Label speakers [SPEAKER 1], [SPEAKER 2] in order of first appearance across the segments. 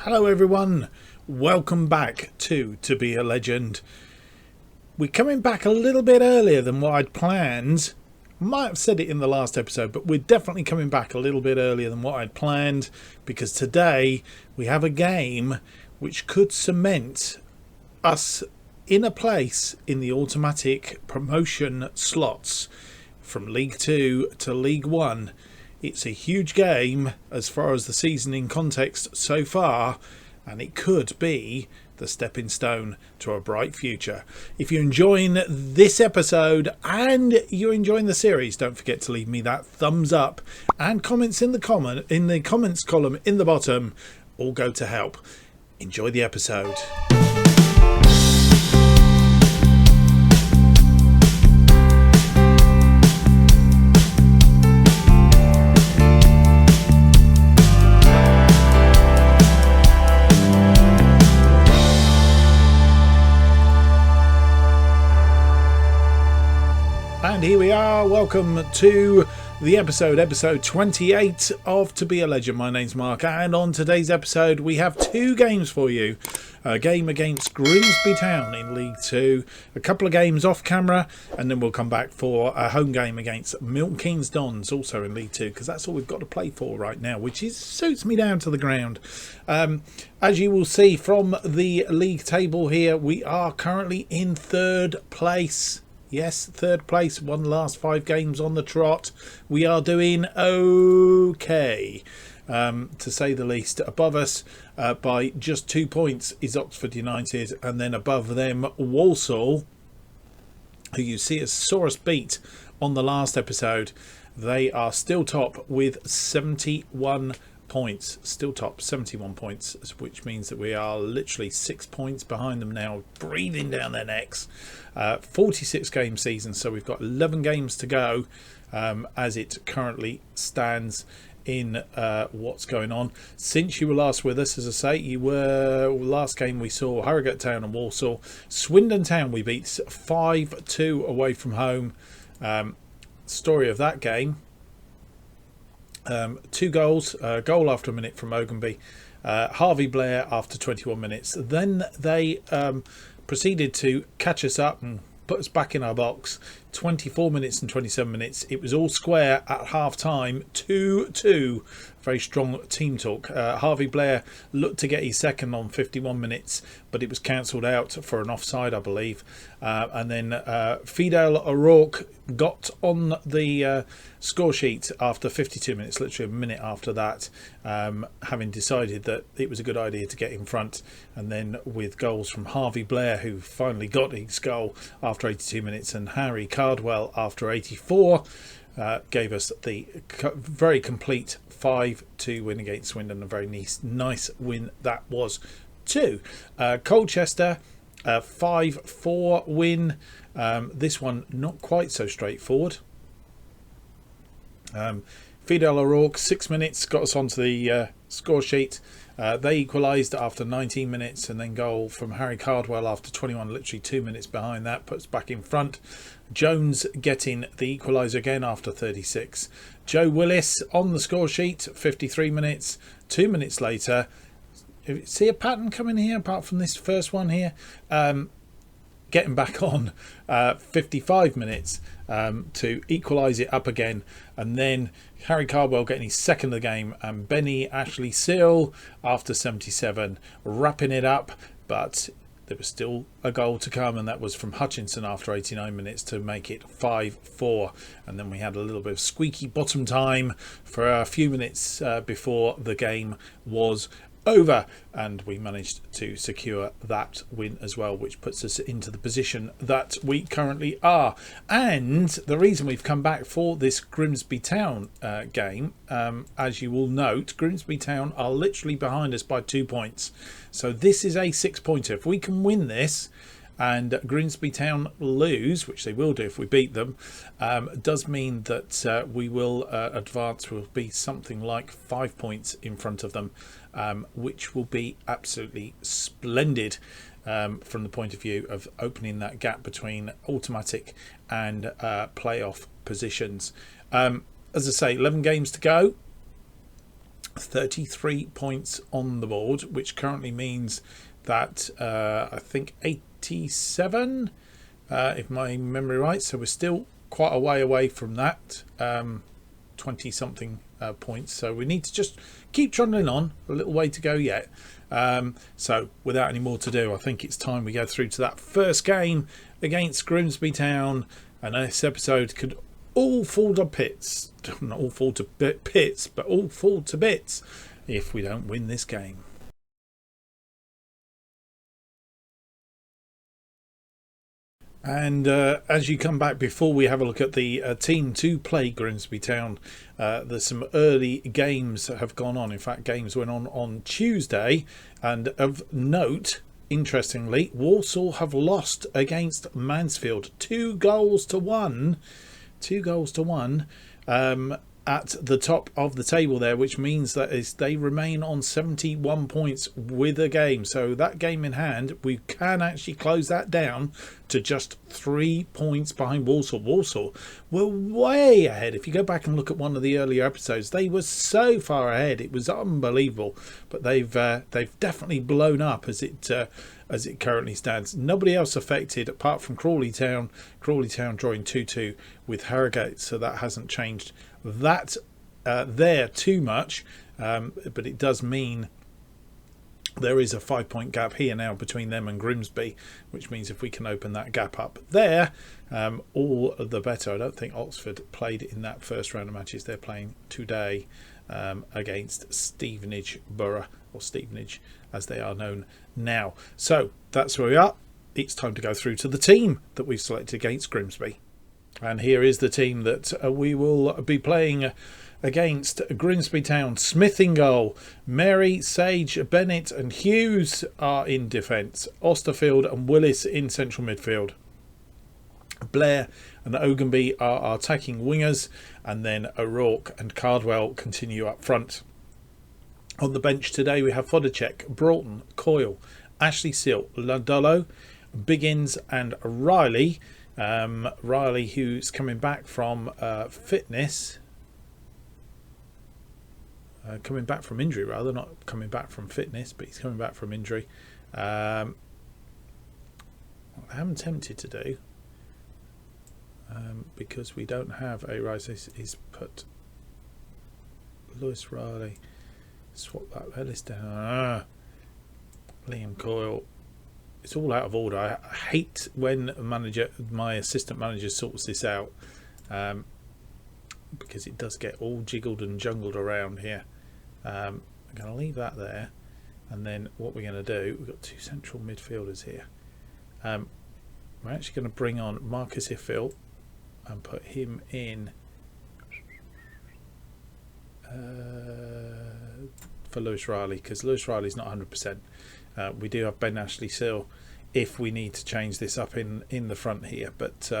[SPEAKER 1] Hello everyone, welcome back to Be a Legend. We're coming back a little bit earlier than what I'd planned. Might have said it in the last episode, but we're definitely coming back a little bit earlier than what I'd planned, because today we have a game which could cement us in a place in the automatic promotion slots from League 2 to League 1. It's a huge game as far as the season in context so far, and it could be the stepping stone to a bright future. If you're enjoying this episode and you're enjoying the series, don't forget to leave me that thumbs up and comments in the comments column in the bottom. All go to help. Enjoy the episode. And here we are, welcome to the episode 28 of To Be a Legend. My name's Mark, and on today's episode we have two games for you. A game against Grimsby Town in League 2, a couple of games off camera, and then we'll come back for a home game against Milton Keynes Dons, also in League 2, because that's all we've got to play for right now, which suits me down to the ground. As you will see from the league table here, we are currently in third place. Yes, third place, won the last 5 games on the trot. We are doing okay, to say the least. Above us by just 2 points is Oxford United, and then above them Walsall, who you saw us beat on the last episode. They are still top with 71 points, still top 71 points, which means that we are literally 6 points behind them now, breathing down their necks. 46 game season, so we've got 11 games to go as it currently stands in what's going on. Since you were last with us, as I say, last game we saw Harrogate Town and Walsall. Swindon Town we beat 5-2 away from home. Story of that game: 2 goals, goal after a minute from Ogunby, Harvey Blair after 21 minutes. Then they proceeded to catch us up and put us back in our box. 24 minutes and 27 minutes. It was all square at half time, 2-2. Very strong team talk. Harvey Blair looked to get his second on 51 minutes, but it was cancelled out for an offside, I believe. And then Fidel O'Rourke got on the score sheet after 52 minutes, literally a minute after that, having decided that it was a good idea to get in front. And then with goals from Harvey Blair, who finally got his goal after 82 minutes, and Harry Cardwell after 84, gave us the very complete 5-2 win against Swindon. A very nice win that was too. Colchester, 5-4 win. This one not quite so straightforward. Fidel O'Rourke, 6 minutes, got us onto the score sheet. They equalised after 19 minutes, and then goal from Harry Cardwell after 21, literally 2 minutes behind that, puts back in front. Jones getting the equaliser again after 36. Joe Willis on the score sheet, 53 minutes. 2 minutes later, see a pattern coming here apart from this first one here? Getting back on 55 minutes to equalise it up again, and then Harry Cardwell getting his second of the game, and Benny Ashley Seal after 77 wrapping it up. But there was still a goal to come, and that was from Hutchinson after 89 minutes to make it 5-4. And then we had a little bit of squeaky bottom time for a few minutes before the game was over, and we managed to secure that win as well, which puts us into the position that we currently are. And the reason we've come back for this Grimsby Town game, as you will note, Grimsby Town are literally behind us by 2 points, so this is a 6-pointer. If we can win this and Grimsby Town lose, which they will do if we beat them, does mean that we will advance. Will be something like 5 points in front of them, which will be absolutely splendid from the point of view of opening that gap between automatic and playoff positions. As I say, 11 games to go. 33 points on the board, which currently means that I think 87, if my memory right. So we're still quite a way away from that 20 something points. So we need to just keep trundling on. A little way to go yet. So without any more to do, I think it's time we go through to that first game against Grimsby Town. And this episode could all fall to bits. Not all fall to bits, but all fall to bits if we don't win this game. And as you come back, before we have a look at the team to play Grimsby Town, there's some early games that have gone on. In fact, games went on Tuesday, and of note, interestingly, Walsall have lost against Mansfield 2-1. 2-1 at the top of the table there, which means that they remain on 71 points with a game. So that game in hand, we can actually close that down to just 3 points behind Walsall. Walsall were way ahead. If you go back and look at one of the earlier episodes, they were so far ahead. It was unbelievable. But they've definitely blown up as it currently stands. Nobody else affected apart from Chorley Town. Chorley Town drawing 2-2 with Harrogate, so that hasn't changed that there too much, but it does mean there is a 5-point gap here now between them and Grimsby, which means if we can open that gap up there, all the better. I don't think Oxford played in that first round of matches. They're playing today against Stevenage Borough, or Stevenage as they are known now. So that's where we are. It's time to go through to the team that we've selected against Grimsby. And here is the team that we will be playing against Grimsby Town. Smith in goal. Mary, Sage, Bennett and Hughes are in defence. Osterfield and Willis in central midfield. Blair and Ogunby are our attacking wingers. And then O'Rourke and Cardwell continue up front. On the bench today we have Fodacek, Broughton, Coyle, Ashley Seal, Ladullo, Biggins and Riley. Riley, who's coming back from fitness, coming back from injury rather, not coming back from fitness, but he's coming back from injury. What I'm tempted to do, because we don't have a rise, is put Lewis Riley, swap that list down. Liam Coyle. It's all out of order. I hate when my assistant manager sorts this out, because it does get all jiggled and jungled around here. I'm going to leave that there, and then what we're going to do, we've got 2 central midfielders here. We're actually going to bring on Marcus Iffill and put him in for Lewis Riley, because Lewis Riley's not 100%. We do have Ben Ashley Seal if we need to change this up in the front here, but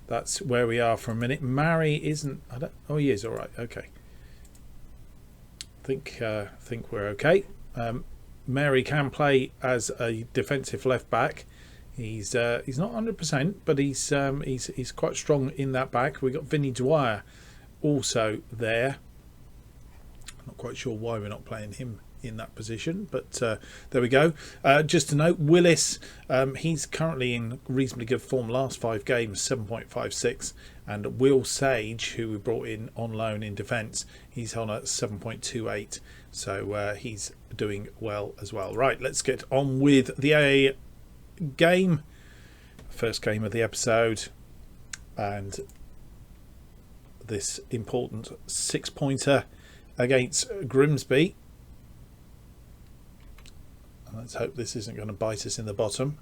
[SPEAKER 1] that's where we are for a minute. Mary isn't. Oh, he is all right. Okay. Think we're okay. Mary can play as a defensive left back. He's not 100%, but he's quite strong in that back. We got Vinnie Dwyer also there. I'm not quite sure why we're not playing him in that position, but there we go. Just to note, Willis, he's currently in reasonably good form. Last 5 games, 7.56, and Will Sage, who we brought in on loan in defence, he's on at 7.28, so he's doing well as well. Right, let's get on with the game, first game of the episode, and this important 6-pointer against Grimsby. Let's hope this isn't going to bite us in the bottom,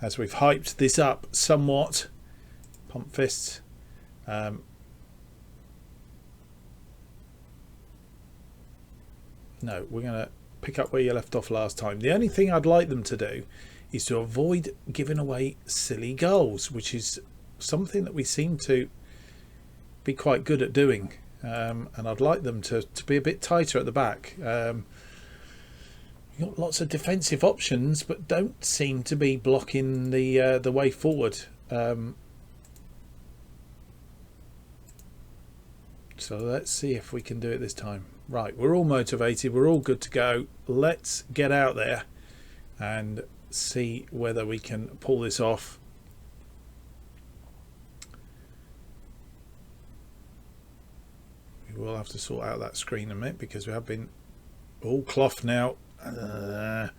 [SPEAKER 1] as we've hyped this up somewhat. Pump fists. No, we're going to pick up where you left off last time. The only thing I'd like them to do is to avoid giving away silly goals, which is something that we seem to be quite good at doing. And I'd like them to be a bit tighter at the back. You've got lots of defensive options, but don't seem to be blocking the way forward. So let's see if we can do it this time. Right, we're all motivated, we're all good to go. Let's get out there and see whether we can pull this off. We will have to sort out that screen in a minute because we have been all cloth now. And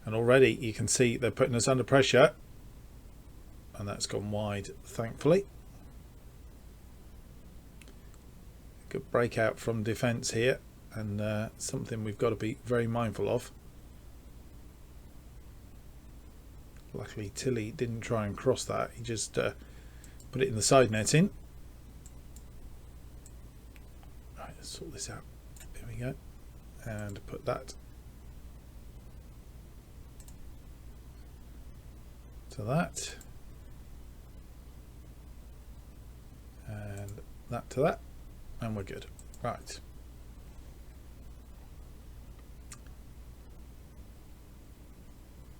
[SPEAKER 1] already you can see they're putting us under pressure. And that's gone wide, thankfully. Good breakout from defence here. And something we've got to be very mindful of. Luckily Tilly didn't try and cross that, he just put it in the side netting. Right, let's sort this out. There we go. And put that to that. And that to that. And we're good. Right.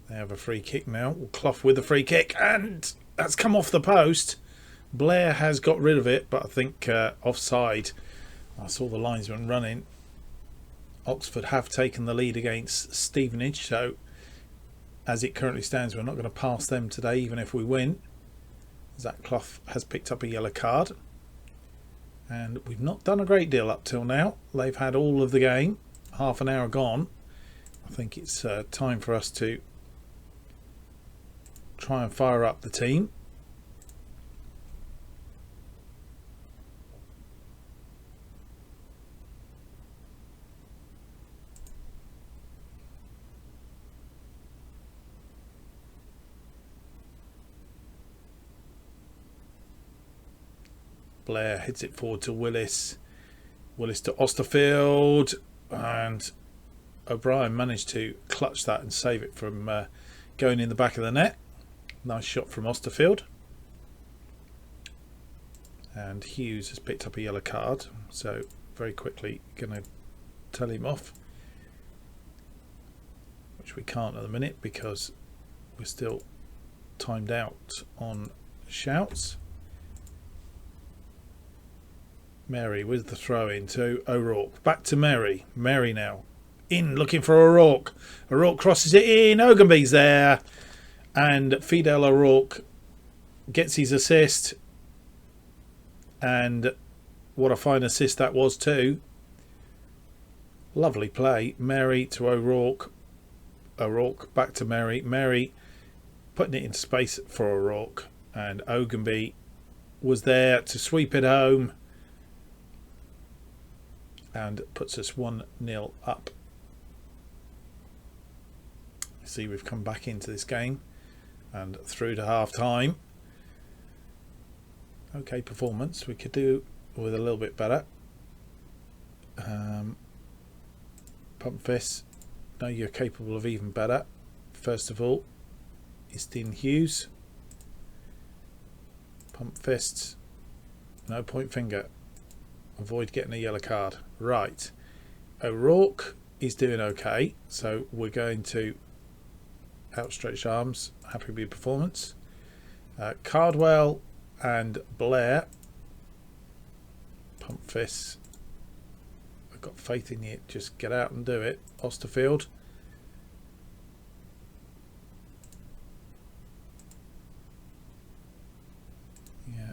[SPEAKER 1] They have a free kick now. We'll Clough with the free kick, and that's come off the post. Blair has got rid of it, but I think offside. I saw the linesman running. Oxford have taken the lead against Stevenage, so as it currently stands, we're not going to pass them today, even if we win. Zach Clough has picked up a yellow card, and we've not done a great deal up till now. They've had all of the game, half an hour gone. I think it's time for us to try and fire up the team. Blair hits it forward to Willis. Willis to Osterfield, and O'Brien managed to clutch that and save it from going in the back of the net. Nice shot from Osterfield. And Hughes has picked up a yellow card, so very quickly going to tell him off, which we can't at the minute because we're still timed out on shouts. Mary with the throw in to O'Rourke. Back to Mary. Mary now in looking for O'Rourke. O'Rourke crosses it in. Ogunby's there. And Fidel O'Rourke gets his assist. And what a fine assist that was too. Lovely play. Mary to O'Rourke. O'Rourke back to Mary. Mary putting it into space for O'Rourke. And Ogunby was there to sweep it home. And puts us 1-0 up. See, we've come back into this game and through to half time. Okay performance. We could do with a little bit better. Pump fists. No, you're capable of even better. First of all, is Dean Hughes. Pump fists. No, point finger. Avoid getting a yellow card. Right. O'Rourke is doing okay, so we're going to outstretched arms. Happy with your performance. Cardwell and Blair. Pump fists. I've got faith in you. Just get out and do it. Osterfield. Yeah.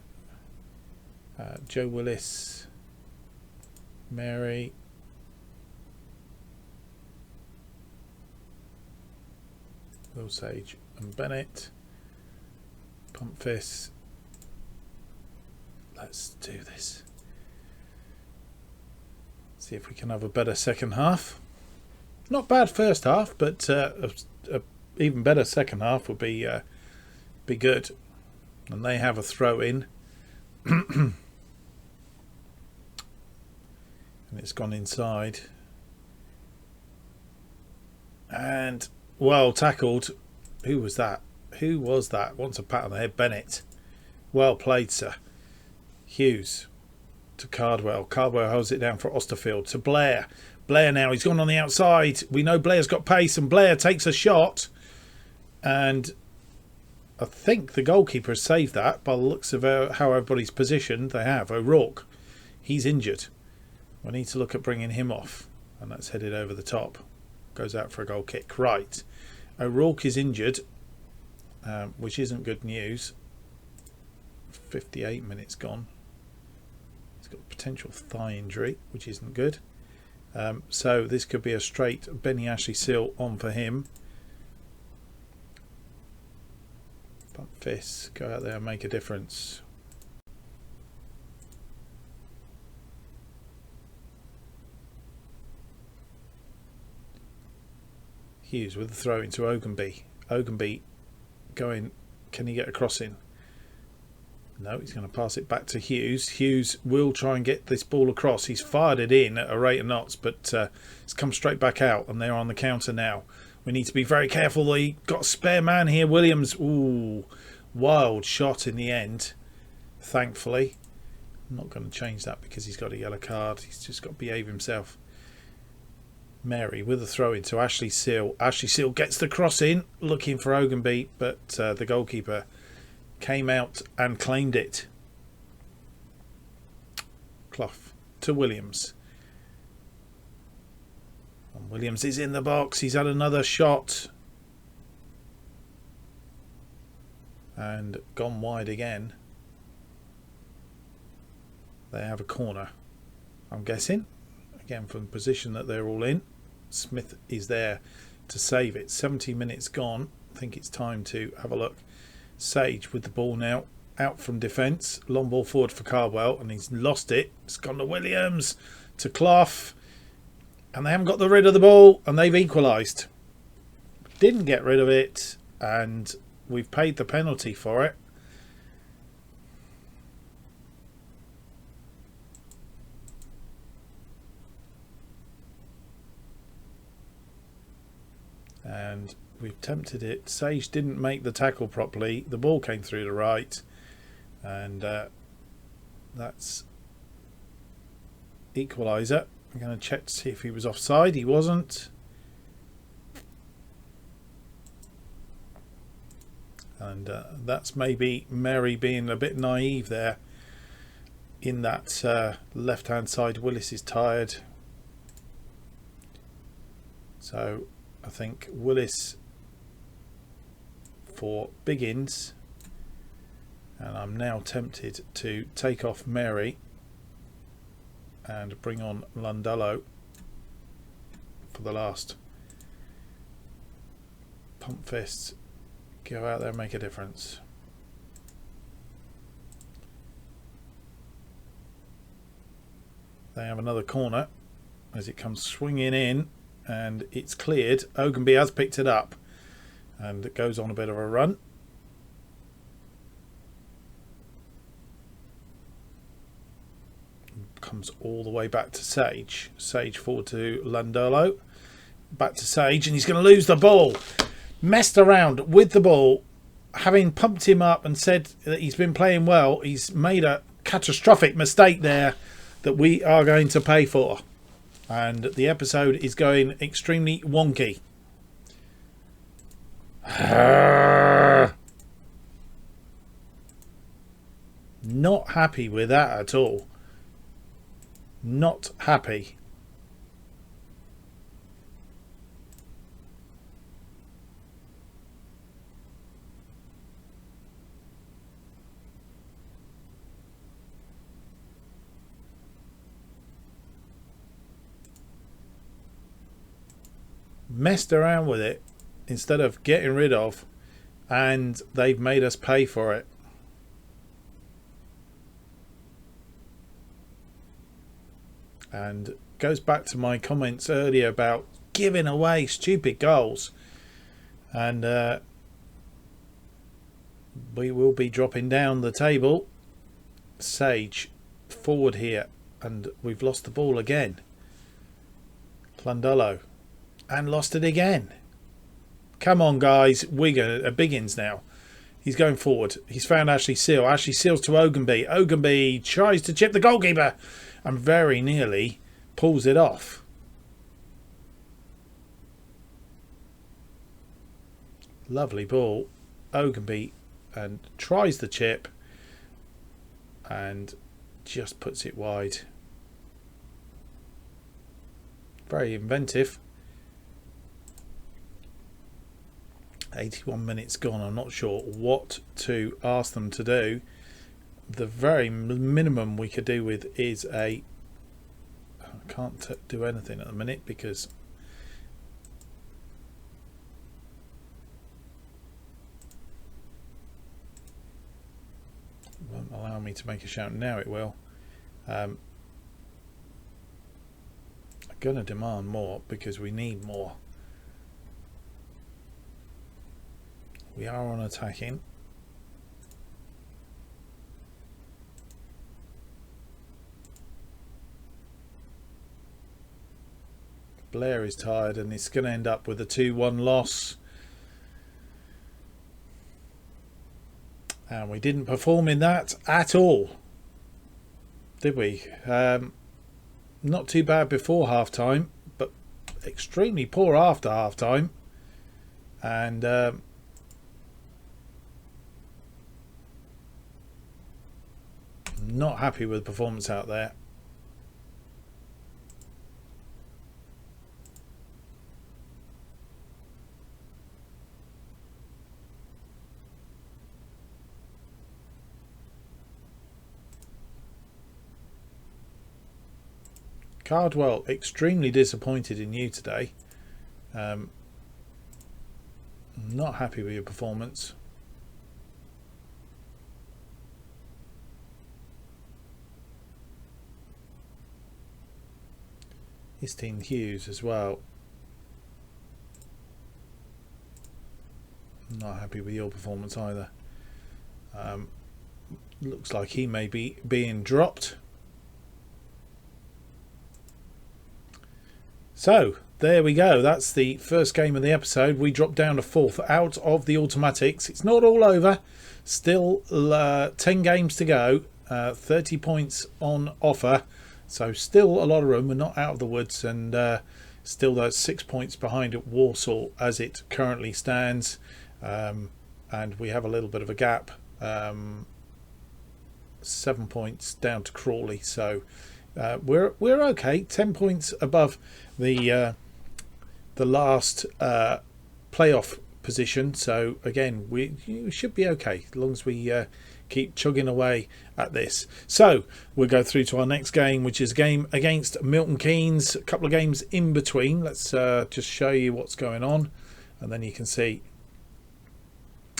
[SPEAKER 1] Joe Willis. Mary. Will Sage and Bennett. Pump fists. Let's do this. See if we can have a better second half. Not bad first half, but a even better second half would be good. And they have a throw in. And it's gone inside. And well tackled. Who was that? Who was that? Wants a pat on the head. Bennett. Well played, sir. Hughes to Cardwell. Cardwell holds it down for Osterfield. To Blair. Blair now. He's gone on the outside. We know Blair's got pace, and Blair takes a shot. And I think the goalkeeper has saved that by the looks of how everybody's positioned. They have. O'Rourke. He's injured. We need to look at bringing him off, and that's headed over the top. Goes out for a goal kick. Right, O'Rourke is injured, which isn't good news. 58 minutes gone. He's got potential thigh injury, which isn't good. So this could be a straight Benny Ashley Seal on for him. Pump fists, go out there and make a difference. Hughes with the throw into Ogunby. Ogunby going, can he get a cross in? No, he's going to pass it back to Hughes. Hughes will try and get this ball across. He's fired it in at a rate of knots, but it's come straight back out, and they're on the counter now. We need to be very careful. They got a spare man here. Williams, ooh, wild shot in the end, thankfully. I'm not going to change that because he's got a yellow card. He's just got to behave himself. Mary with a throw into Ashley Seal. Ashley Seal gets the cross in, looking for Ogunby, but the goalkeeper came out and claimed it. Clough to Williams. And Williams is in the box. He's had another shot. And gone wide again. They have a corner, I'm guessing. Again, from the position that they're all in. Smith is there to save it. 70 minutes gone. I think it's time to have a look. Sage with the ball now, out from defence. Long ball forward for Cardwell, and he's lost it. It's gone to Williams, to Clough, and they haven't got rid of the ball, and they've equalised. Didn't get rid of it, and we've paid the penalty for it. And we've tempted it. Sage didn't make the tackle properly. The ball came through the right, and that's equaliser. I'm going to check to see if he was offside. He wasn't. And that's maybe Mary being a bit naive there. In that left hand side, Willis is tired. So I think Willis for Biggins, and I'm now tempted to take off Mary and bring on Lundello for the last. Pump fists, go out there and make a difference. They have another corner as it comes swinging in. And it's cleared. Ogunby has picked it up, and it goes on a bit of a run. Comes all the way back to Sage. Sage forward to Landolo. Back to Sage, and he's going to lose the ball. Messed around with the ball, having pumped him up and said that he's been playing well. He's made a catastrophic mistake there that we are going to pay for. And the episode is going extremely wonky. Not happy with that at all. Not happy. Messed around with it instead of getting rid of, and they've made us pay for it. And goes back to my comments earlier about giving away stupid goals, and we will be dropping down the table. Sage forward here, and we've lost the ball again. Clondolo. And lost it again. Come on, guys. We're going to Biggins now. He's going forward. He's found Ashley Seal. Ashley Seal's to Ogunby. Ogunby tries to chip the goalkeeper and very nearly pulls it off. Lovely ball. Ogunby and tries the chip and just puts it wide. very inventive. 81 minutes gone. I'm not sure what to ask them to do. The very minimum we could do with is I can't do anything at the minute because it won't allow me to make a shout. Now it will. I'm going to demand more because we need more. We are on attacking. Blair is tired and it's going to end up with a 2-1 loss. And we didn't perform in that at all, did we? Not too bad before half time, but extremely poor after half time. And not happy with the performance out there. Cardwell, extremely disappointed in you today. Not happy with your performance. Istine Hughes as well. Not happy with your performance either. Looks like he may be being dropped. So there we go. That's the first game of the episode. We dropped down to 4th out of the automatics. It's not all over. Still 10 games to go. 30 points on offer. So still a lot of room. We're not out of the woods, and still those 6 points behind at Walsall as it currently stands. And we have a little bit of a gap. 7 points down to Chorley. So we're okay. 10 points above the last playoff position. So again, we should be okay as long as we keep chugging away at this. So we'll go through to our next game, which is a game against Milton Keynes. A couple of games in between. Let's just show you what's going on, and then you can see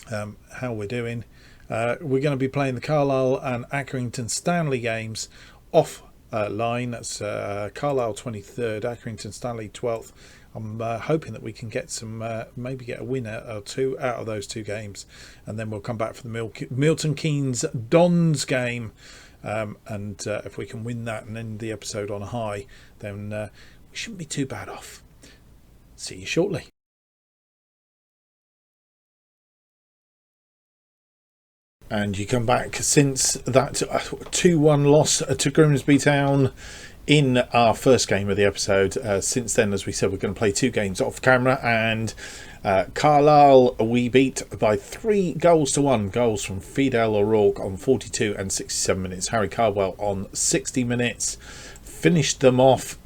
[SPEAKER 1] how we're doing. We're going to be playing the Carlisle and Accrington Stanley games off line. That's Carlisle 23rd, Accrington Stanley 12th. I'm hoping that we can get some, maybe get a winner or two out of those two games, and then we'll come back for the Milton Keynes Dons game. And if we can win that and end the episode on a high, then we shouldn't be too bad off. See you shortly. And you come back since that 2-1 loss to Grimsby Town in our first game of the episode. Since then, as we said, we're going to play 2 games off camera, and Carlisle we beat by 3-1. Goals from Fidel O'Rourke on 42 and 67 minutes. Harry Cardwell on 60 minutes. Finished them off.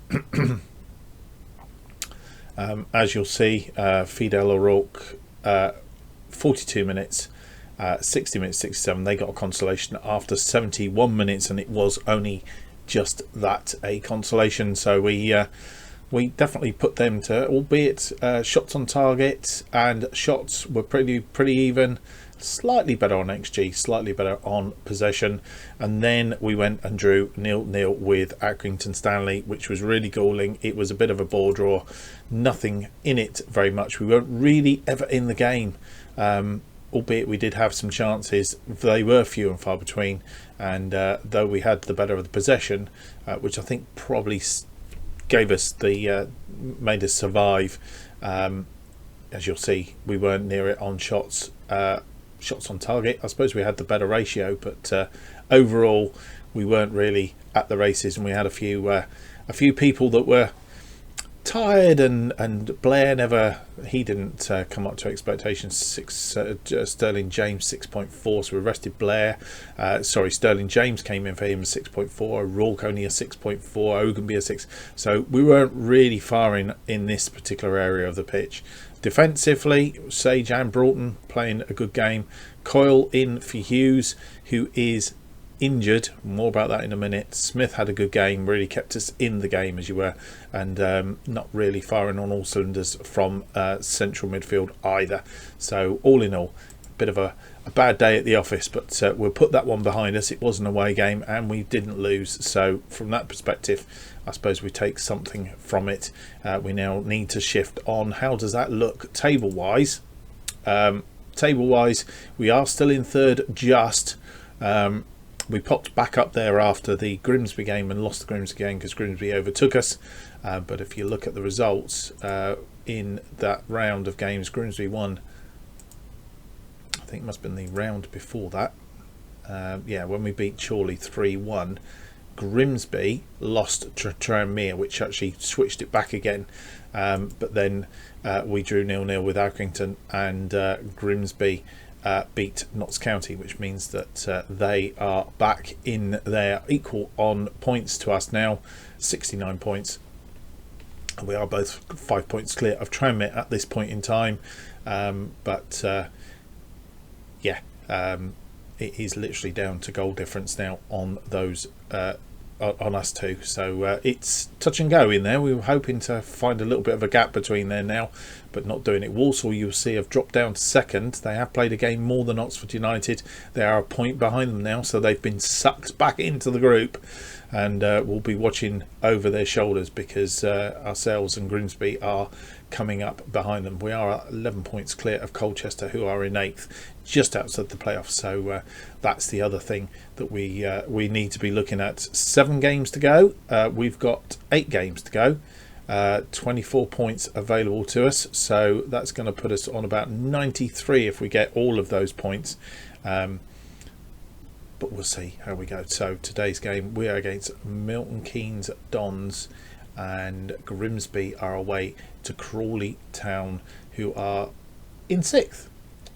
[SPEAKER 1] As you'll see, Fidel O'Rourke 42 minutes. 60 minutes, 67. They got a consolation after 71 minutes, and it was only just that, a consolation. So we definitely put them to, albeit shots on target and shots were pretty even. Slightly better on XG, slightly better on possession, and then we went and drew 0-0 with Accrington Stanley, which was really galling. It was a bit of a ball draw, nothing in it very much. We weren't really ever in the game. Albeit we did have some chances, they were few and far between, and though we had the better of the possession, which I think probably gave us the made us survive. As you'll see, we weren't near it on shots on target. I suppose we had the better ratio, but overall we weren't really at the races, and we had a few people that were tired, and Blair he didn't come up to expectations. Sterling James 6.4, so we rested Blair. Sterling James came in for him 6.4, O'Rourke only a 6.4, Ogunby a 6, so we weren't really far in this particular area of the pitch. Defensively, Sage and Broughton playing a good game. Coyle in for Hughes, who is injured. More about that in a minute. Smith had a good game, really kept us in the game, as you were, and not really firing on all cylinders from central midfield either. So all in all, a bit of a bad day at the office, but we'll put that one behind us. It was an away game and we didn't lose, so from that perspective I suppose we take something from it. We now need to shift on. How does that look table wise? Table wise, we are still in third. We popped back up there after the Grimsby game and lost the Grimsby game because Grimsby overtook us, but if you look at the results in that round of games, Grimsby won. I think it must have been the round before that. When we beat Chorley 3-1, Grimsby lost to Tranmere, which actually switched it back again, but then we drew 0-0 with Accrington, and Grimsby beat Notts County, which means that they are back in there, equal on points to us now, 69 points. We are both 5 points clear of Tranmere at this point in time, it is literally down to goal difference now on those on us two, so it's touch and go in there. We were hoping to find a little bit of a gap between there now, but not doing it. Walsall, you'll see, have dropped down to second. They have played a game more than Oxford United. They are a point behind them now, so they've been sucked back into the group, and we'll be watching over their shoulders because ourselves and Grimsby are coming up behind them. We are 11 points clear of Colchester, who are in 8th, just outside the playoffs. So that's the other thing that we need to be looking at. 7 games to go. We've got 8 games to go. 24 points available to us, so that's going to put us on about 93 if we get all of those points. But we'll see how we go. So today's game, we are against Milton Keynes Dons, and Grimsby are away to Chorley Town, who are in 6th.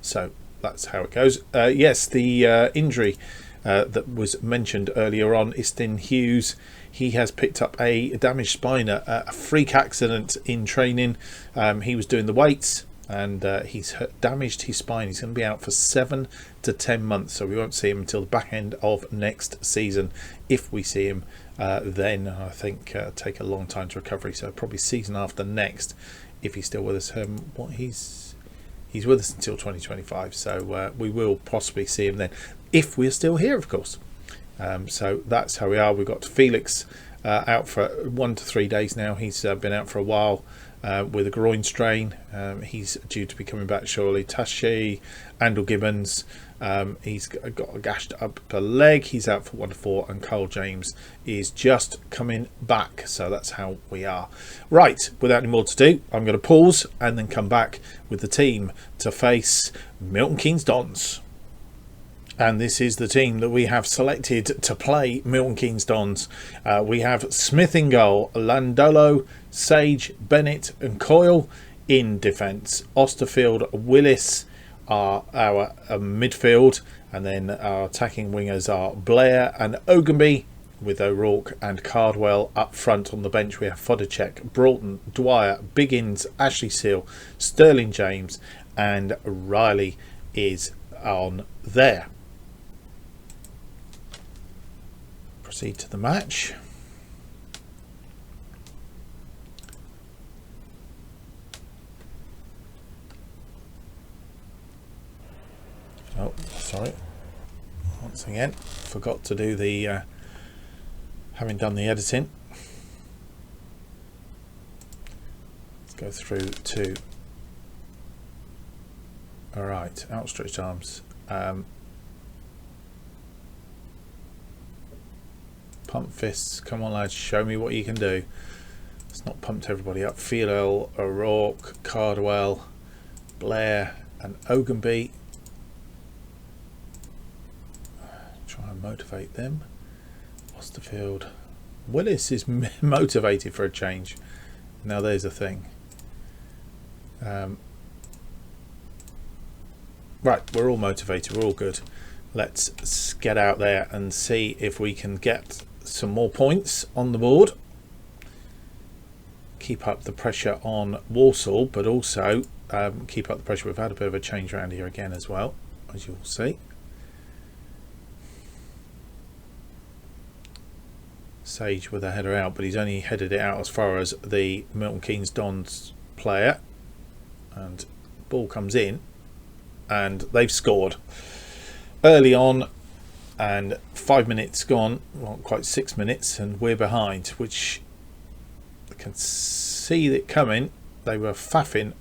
[SPEAKER 1] So that's how it goes. Yes, the injury that was mentioned earlier on, Istin Hughes, he has picked up a damaged spine, a freak accident in training. He was doing the weights and he's damaged his spine. He's going to be out for 7 to 10 months, so we won't see him until the back end of next season. If we see him then, I think take a long time to recovery, so probably season after next if he's still with us. He's with us until 2025, so we will possibly see him then if we're still here, of course. So that's how we are. We've got Felix out for 1 to 3 days now. He's been out for a while with a groin strain. He's due to be coming back shortly. Tashi, Andrew Gibbons, he's got a gashed upper leg. He's out for 1 to 4, and Carl James is just coming back. So that's how we are. Right, without any more to do, I'm going to pause and then come back with the team to face Milton Keynes Dons. And this is the team that we have selected to play Milton Keynes Dons. We have Smith in goal, Landolo, Sage, Bennett and Coyle in defence. Osterfield, Willis are our midfield, and then our attacking wingers are Blair and Ogunby, with O'Rourke and Cardwell up front. On the bench we have Fodacek, Broughton, Dwyer, Biggins, Ashley Seal, Sterling James and Riley is on there. Proceed to the match. Oh, sorry. Once again, forgot to do the having done the editing. Let's go through to alright, outstretched arms. Pump fists, come on lads, show me what you can do. It's not pumped everybody up. Philo, O'Rourke, Cardwell, Blair and Ogunby. Try and motivate them. Osterfield. Willis is motivated for a change. Now there's the thing. Right, we're all motivated, we're all good. Let's get out there and see if we can get some more points on the board. Keep up the pressure on Walsall, but also keep up the pressure. We've had a bit of a change around here again as well, as you'll see. Sage with a header out, but he's only headed it out as far as the Milton Keynes Dons player, and ball comes in and they've scored early on, and 5 minutes gone, well, quite 6 minutes, and we're behind, which I can see it coming. They were faffing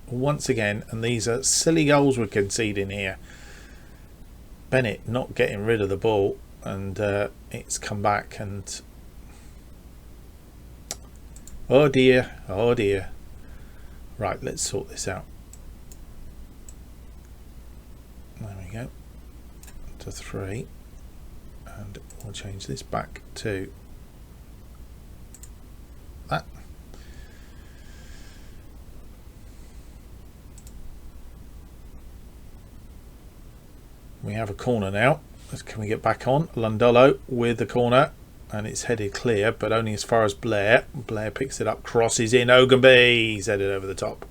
[SPEAKER 1] once again, and these are silly goals we're conceding here. Bennett not getting rid of the ball, and it's come back, and oh dear, oh dear. Right, let's sort this out. There we go, to 3, and we'll change this back to that. We have a corner now. Can we get back on? Lundolo with the corner, and it's headed clear, but only as far as Blair. Blair picks it up, crosses in. Ogunby, he's headed over the top.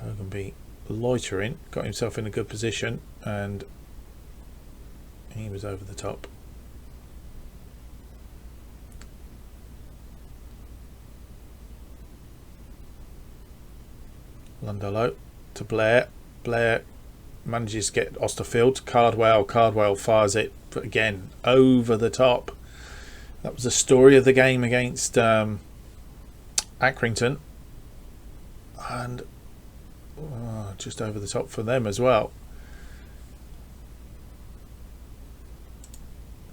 [SPEAKER 1] Ogunby loitering, got himself in a good position, and he was over the top. Lundolo to Blair. Blair manages to get Osterfield. Cardwell fires it, but again over the top. That was the story of the game against Accrington, and just over the top for them as well.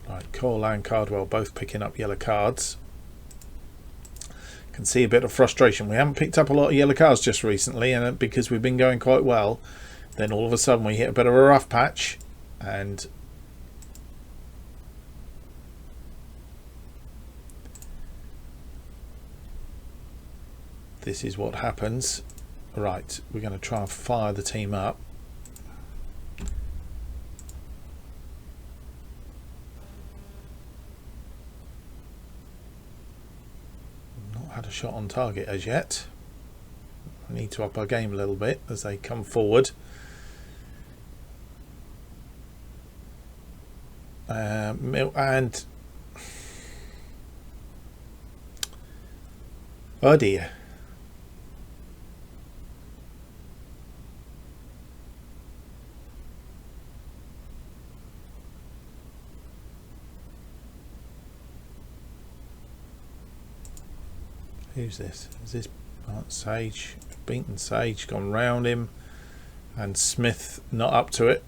[SPEAKER 1] Right, Cole and Cardwell both picking up yellow cards. Can see a bit of frustration. We haven't picked up a lot of yellow cards just recently, and because we've been going quite well, then all of a sudden we hit a bit of a rough patch, and this is what happens. Right, we're going to try and fire the team up. Had a shot on target as yet. We need to up our game a little bit as they come forward. And oh dear. Who's this? Is this Sage? Beaten Sage, gone round him, and Smith not up to it.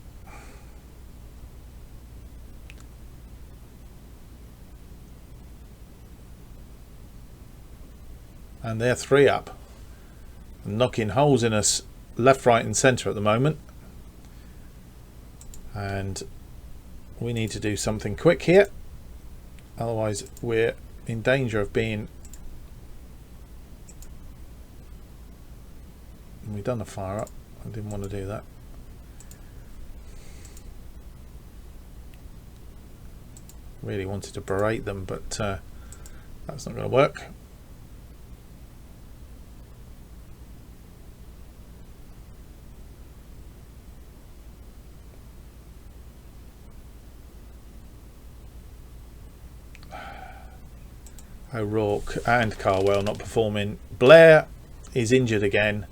[SPEAKER 1] And they're 3 up, knocking holes in us left, right and centre at the moment, and we need to do something quick here, otherwise we're in danger of being... We've done a fire up. I didn't want to do that. Really wanted to berate them, but that's not going to work. O'Rourke and Carwell not performing. Blair is injured again.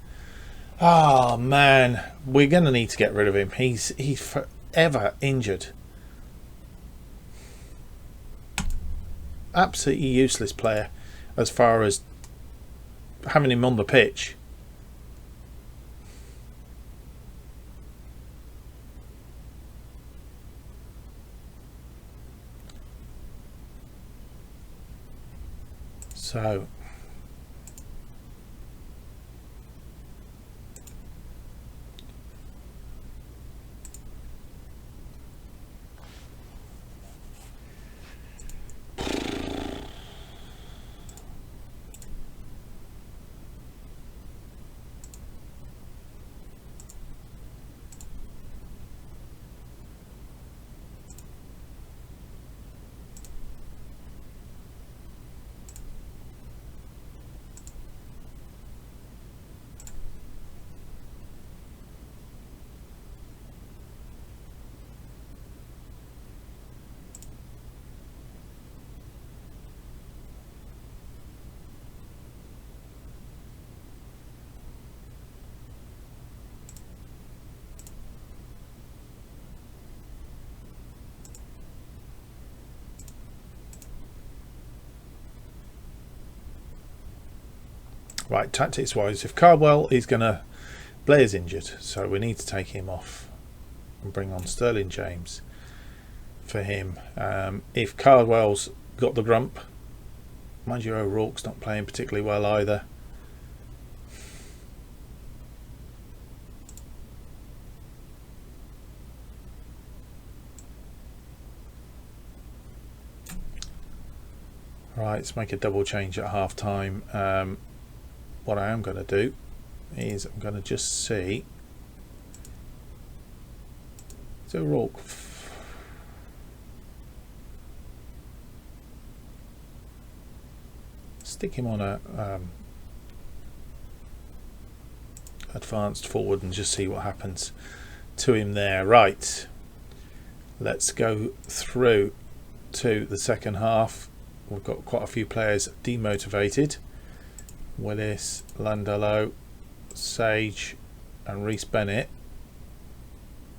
[SPEAKER 1] Oh man, we're going to need to get rid of him. He's forever injured. Absolutely useless player as far as having him on the pitch. So Right, tactics wise, if Cardwell is going to... Blair's injured, so we need to take him off and bring on Sterling James for him. If Cardwell's got the grump, mind you, O'Rourke's not playing particularly well either. Right, let's make a double change at half time. What I am going to do is I'm going to just see. So O'Rourke, stick him on a advanced forward and just see what happens to him there. Right, let's go through to the second half. We've got quite a few players demotivated. Willis, Landello, Sage and Reece Bennett.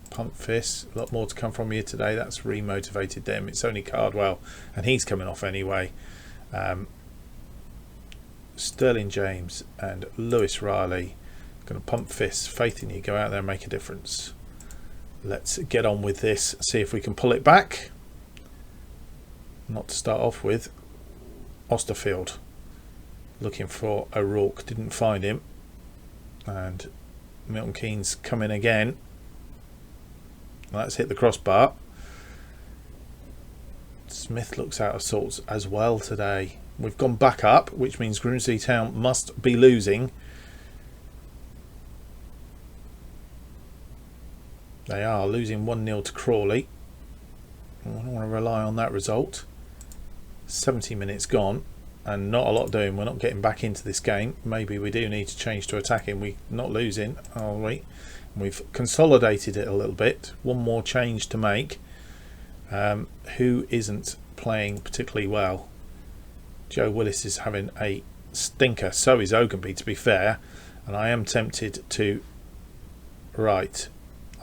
[SPEAKER 1] Pump Fist, a lot more to come from you today. That's remotivated them. It's only Cardwell and he's coming off anyway. Sterling James and Lewis Riley going to pump fists. Faith in you, go out there and make a difference. Let's get on with this, see if we can pull it back. Not to start off with, Osterfield looking for O'Rourke, didn't find him, and Milton Keynes coming again. Let's hit the crossbar. Smith looks out of sorts as well today. We've gone back up, which means Grimsby Town must be losing. They are losing 1-0 to Chorley. I don't want to rely on that result. 70 minutes gone and not a lot doing. We're not getting back into this game. Maybe we do need to change to attacking. We're not losing, are we? We've consolidated it a little bit. One more change to make. Who isn't playing particularly well? Joe Willis is having a stinker. So is Oakenby, to be fair. And I am tempted to... Right.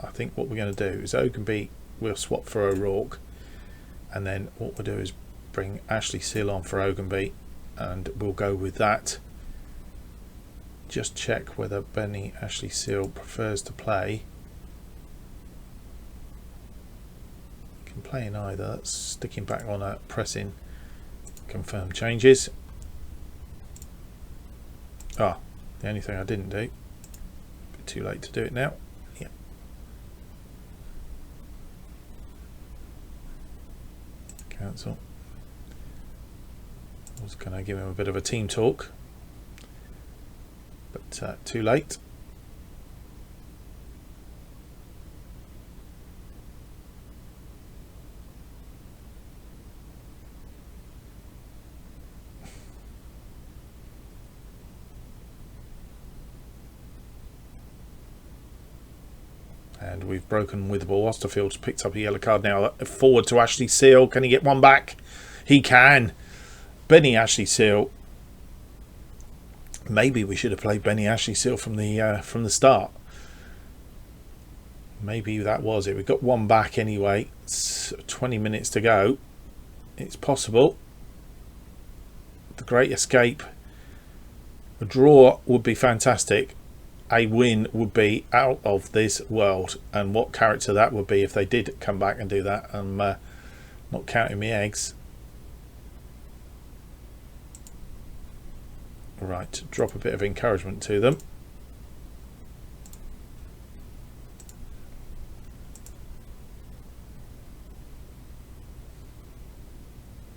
[SPEAKER 1] I think what we're going to do is Oakenby will swap for O'Rourke. And then what we'll do is bring Ashley Seal on for Oakenby. And we'll go with that. Just check whether Benny Ashley Seal prefers to play. You can play in either. That's sticking back on a pressing. Confirm changes. The only thing I didn't do. Bit too late to do it now. Yeah. Cancel. I was going to give him a bit of a team talk, but too late. And we've broken with the ball. Osterfield's picked up a yellow card now. Forward to Ashley Seal. Can he get one back? He can. Benny Ashley Seal. Maybe we should have played Benny Ashley Seal from the start. Maybe that was it. We got one back anyway. It's 20 minutes to go. It's possible. The Great Escape. A draw would be fantastic. A win would be out of this world. And what character that would be if they did come back and do that. I'm not counting my eggs. Right, drop a bit of encouragement to them.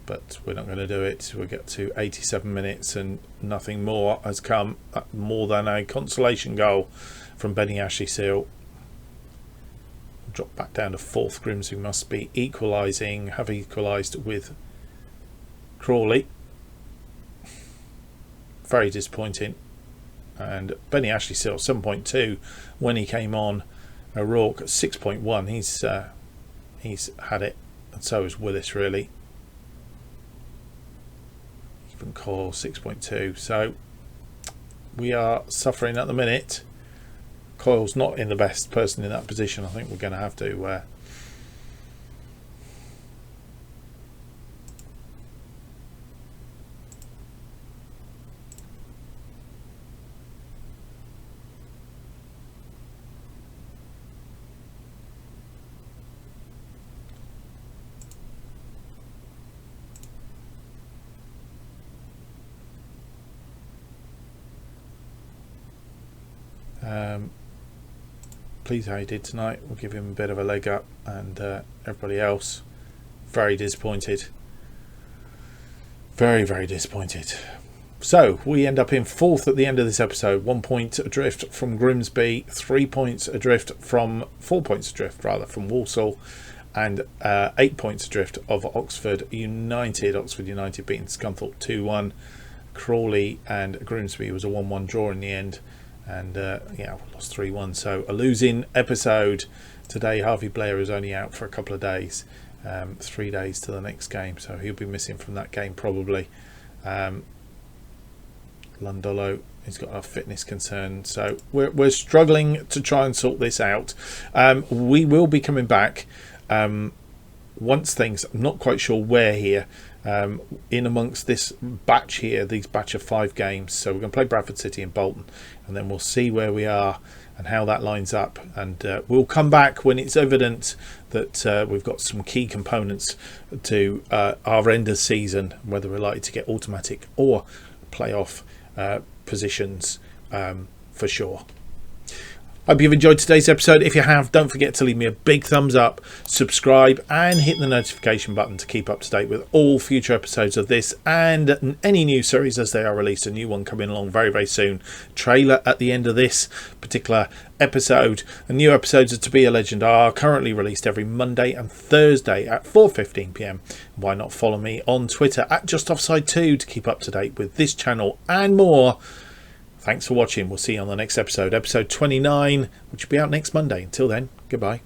[SPEAKER 1] But we're not going to do it. We'll get to 87 minutes and nothing more has come. More than a consolation goal from Benny Ashley Seal. Drop back down to 4th. Grimsby must be equalising. Have equalised with Chorley. Very disappointing. And Benny Ashley Seal 7.2 when he came on. O'Rourke 6.1. He's had it, and so is Willis really. Even Coyle 6.2. So we are suffering at the minute. Coyle's not in the best person in that position. I think we're going to have to Pleased how he did tonight. We'll give him a bit of a leg up, and everybody else very disappointed. Very, very disappointed. So we end up in 4th at the end of this episode, 1 point adrift from Grimsby, 4 points adrift from Walsall, and 8 points adrift of Oxford United. Oxford United beating Scunthorpe 2-1. Chorley and Grimsby was a 1-1 draw in the end, and we lost 3-1. So a losing episode today. Harvey Blair is only out for a couple of days. 3 days to the next game, so he'll be missing from that game probably. Lundolo, he's got a fitness concern, so we're struggling to try and sort this out. We will be coming back once things, I'm not quite sure where here, in amongst this batch here, these batch of 5 games. So we're going to play Bradford City and Bolton, and then we'll see where we are and how that lines up, and we'll come back when it's evident that we've got some key components to our end of season, whether we're likely to get automatic or playoff positions for sure. Hope you've enjoyed today's episode. If you have, don't forget to leave me a big thumbs up, subscribe, and hit the notification button to keep up to date with all future episodes of this and any new series as they are released. A new one coming along very, very soon. Trailer at the end of this particular episode. And new episodes of To Be a Legend are currently released every Monday and Thursday at 4:15 p.m. Why not follow me on Twitter at JustOffside2 to keep up to date with this channel and more. Thanks for watching. We'll see you on the next episode, episode 29, which will be out next Monday. Until then, goodbye.